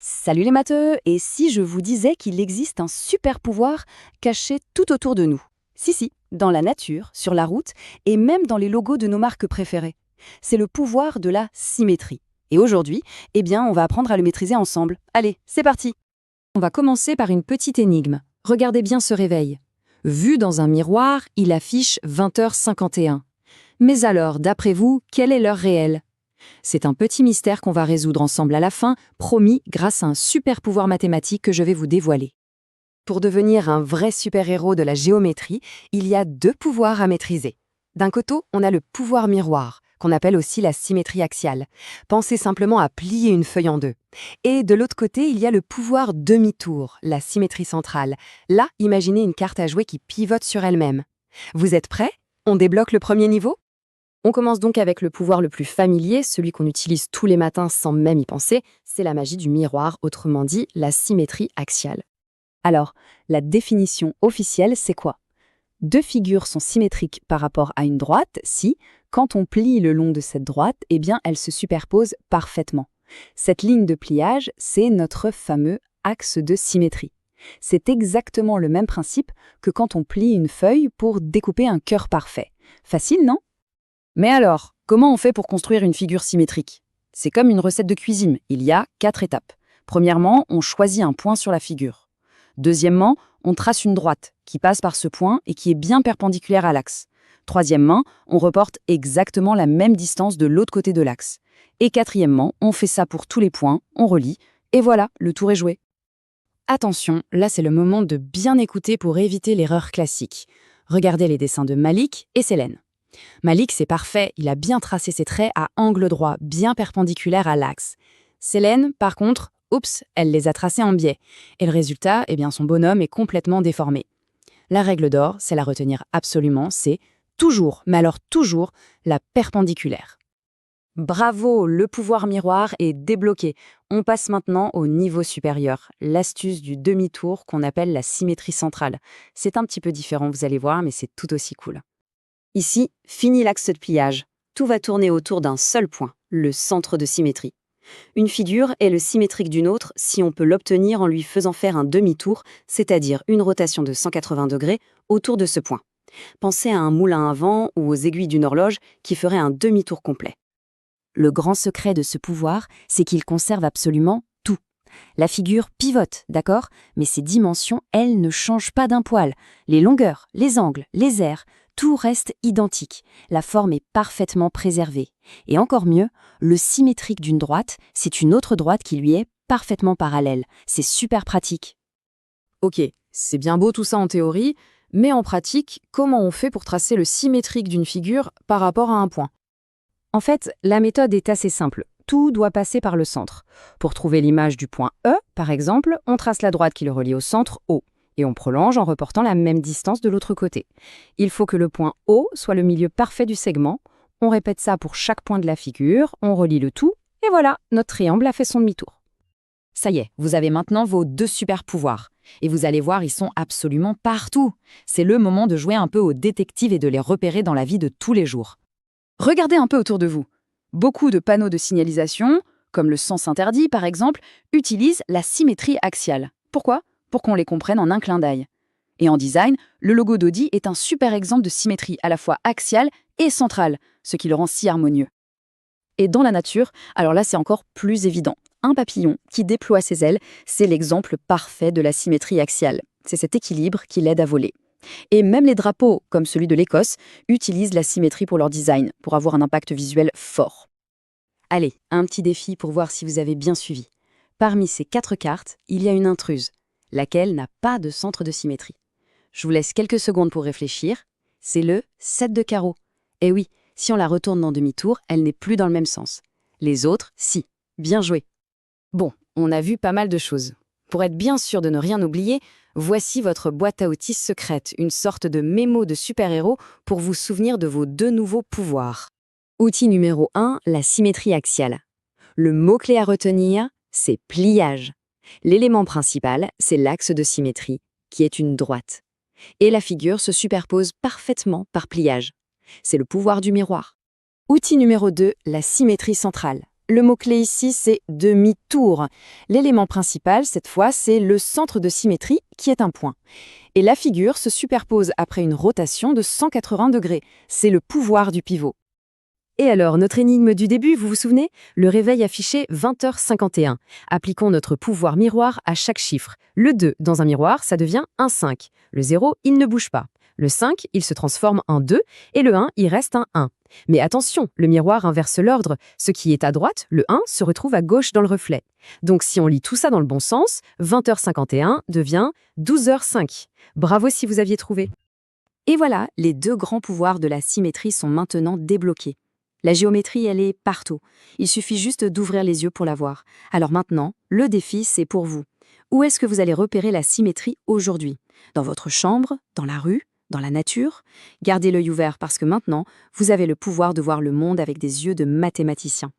Salut les matheux, et si je vous disais qu'il existe un super pouvoir caché tout autour de nous? Si, dans la nature, sur la route, et même dans les logos de nos marques préférées. C'est le pouvoir de la symétrie. Et aujourd'hui, on va apprendre à le maîtriser ensemble. Allez, c'est parti! On va commencer par une petite énigme. Regardez bien ce réveil. Vu dans un miroir, il affiche 20h51. Mais alors, d'après vous, quelle est l'heure réelle? C'est un petit mystère qu'on va résoudre ensemble à la fin, promis grâce à un super pouvoir mathématique que je vais vous dévoiler. Pour devenir un vrai super-héros de la géométrie, il y a deux pouvoirs à maîtriser. D'un côté, on a le pouvoir miroir, qu'on appelle aussi la symétrie axiale. Pensez simplement à plier une feuille en deux. Et de l'autre côté, il y a le pouvoir demi-tour, la symétrie centrale. Là, imaginez une carte à jouer qui pivote sur elle-même. Vous êtes prêts? On débloque le premier niveau? On commence donc avec le pouvoir le plus familier, celui qu'on utilise tous les matins sans même y penser, c'est la magie du miroir, autrement dit la symétrie axiale. Alors, la définition officielle, c'est quoi? Deux figures sont symétriques par rapport à une droite si, quand on plie le long de cette droite, elles se superposent parfaitement. Cette ligne de pliage, c'est notre fameux axe de symétrie. C'est exactement le même principe que quand on plie une feuille pour découper un cœur parfait. Facile, non? Mais alors, comment on fait pour construire une figure symétrique? C'est comme une recette de cuisine, il y a 4 étapes. Premièrement, on choisit un point sur la figure. Deuxièmement, on trace une droite qui passe par ce point et qui est bien perpendiculaire à l'axe. Troisièmement, on reporte exactement la même distance de l'autre côté de l'axe. Et quatrièmement, on fait ça pour tous les points, on relie, et voilà, le tour est joué. Attention, là c'est le moment de bien écouter pour éviter l'erreur classique. Regardez les dessins de Malik et Célène. Malik, c'est parfait, il a bien tracé ses traits à angle droit, bien perpendiculaire à l'axe. Célène, par contre, elle les a tracés en biais. Et le résultat, son bonhomme est complètement déformé. La règle d'or, c'est la retenir absolument, c'est toujours, mais alors toujours, la perpendiculaire. Bravo, le pouvoir miroir est débloqué. On passe maintenant au niveau supérieur, l'astuce du demi-tour qu'on appelle la symétrie centrale. C'est un petit peu différent, vous allez voir, mais c'est tout aussi cool. Ici, fini l'axe de pliage. Tout va tourner autour d'un seul point, le centre de symétrie. Une figure est le symétrique d'une autre si on peut l'obtenir en lui faisant faire un demi-tour, c'est-à-dire une rotation de 180 degrés autour de ce point. Pensez à un moulin à vent ou aux aiguilles d'une horloge qui ferait un demi-tour complet. Le grand secret de ce pouvoir, c'est qu'il conserve absolument tout. La figure pivote, d'accord? Mais ses dimensions, elles, ne changent pas d'un poil. Les longueurs, les angles, les airs, tout reste identique. La forme est parfaitement préservée. Et encore mieux, le symétrique d'une droite, c'est une autre droite qui lui est parfaitement parallèle. C'est super pratique. Ok, c'est bien beau tout ça en théorie, mais en pratique, comment on fait pour tracer le symétrique d'une figure par rapport à un point? En fait, la méthode est assez simple. Tout doit passer par le centre. Pour trouver l'image du point E, par exemple, on trace la droite qui le relie au centre O. Et on prolonge en reportant la même distance de l'autre côté. Il faut que le point O soit le milieu parfait du segment. On répète ça pour chaque point de la figure, on relie le tout, et voilà, notre triangle a fait son demi-tour. Ça y est, vous avez maintenant vos deux super pouvoirs. Et vous allez voir, ils sont absolument partout. C'est le moment de jouer un peu au détective et de les repérer dans la vie de tous les jours. Regardez un peu autour de vous. Beaucoup de panneaux de signalisation, comme le sens interdit par exemple, utilisent la symétrie axiale. Pourquoi? Pour qu'on les comprenne en un clin d'œil. Et en design, le logo d'Audi est un super exemple de symétrie à la fois axiale et centrale, ce qui le rend si harmonieux. Et dans la nature, alors là c'est encore plus évident. Un papillon qui déploie ses ailes, c'est l'exemple parfait de la symétrie axiale. C'est cet équilibre qui l'aide à voler. Et même les drapeaux, comme celui de l'Écosse, utilisent la symétrie pour leur design, pour avoir un impact visuel fort. Allez, un petit défi pour voir si vous avez bien suivi. Parmi ces 4 cartes, il y a une intruse, laquelle n'a pas de centre de symétrie. Je vous laisse quelques secondes pour réfléchir. C'est le 7 de carreau. Et oui, si on la retourne en demi-tour, elle n'est plus dans le même sens. Les autres, si. Bien joué. Bon, on a vu pas mal de choses. Pour être bien sûr de ne rien oublier, voici votre boîte à outils secrète, une sorte de mémo de super-héros pour vous souvenir de vos 2 nouveaux pouvoirs. Outil numéro 1, la symétrie axiale. Le mot-clé à retenir, c'est pliage. L'élément principal, c'est l'axe de symétrie, qui est une droite. Et la figure se superpose parfaitement par pliage. C'est le pouvoir du miroir. Outil numéro 2, la symétrie centrale. Le mot-clé ici, c'est demi-tour. L'élément principal, cette fois, c'est le centre de symétrie, qui est un point. Et la figure se superpose après une rotation de 180 degrés. C'est le pouvoir du pivot. Et alors, notre énigme du début, vous vous souvenez? Le réveil affiché 20h51. Appliquons notre pouvoir miroir à chaque chiffre. Le 2 dans un miroir, ça devient un 5. Le 0, il ne bouge pas. Le 5, il se transforme en 2, et le 1, il reste un 1. Mais attention, le miroir inverse l'ordre. Ce qui est à droite, le 1, se retrouve à gauche dans le reflet. Donc si on lit tout ça dans le bon sens, 20h51 devient 12h05. Bravo si vous aviez trouvé. Et voilà, les deux grands pouvoirs de la symétrie sont maintenant débloqués. La géométrie, elle est partout. Il suffit juste d'ouvrir les yeux pour la voir. Alors maintenant, le défi, c'est pour vous. Où est-ce que vous allez repérer la symétrie aujourd'hui? Dans votre chambre? Dans la rue? Dans la nature? Gardez l'œil ouvert parce que maintenant, vous avez le pouvoir de voir le monde avec des yeux de mathématicien.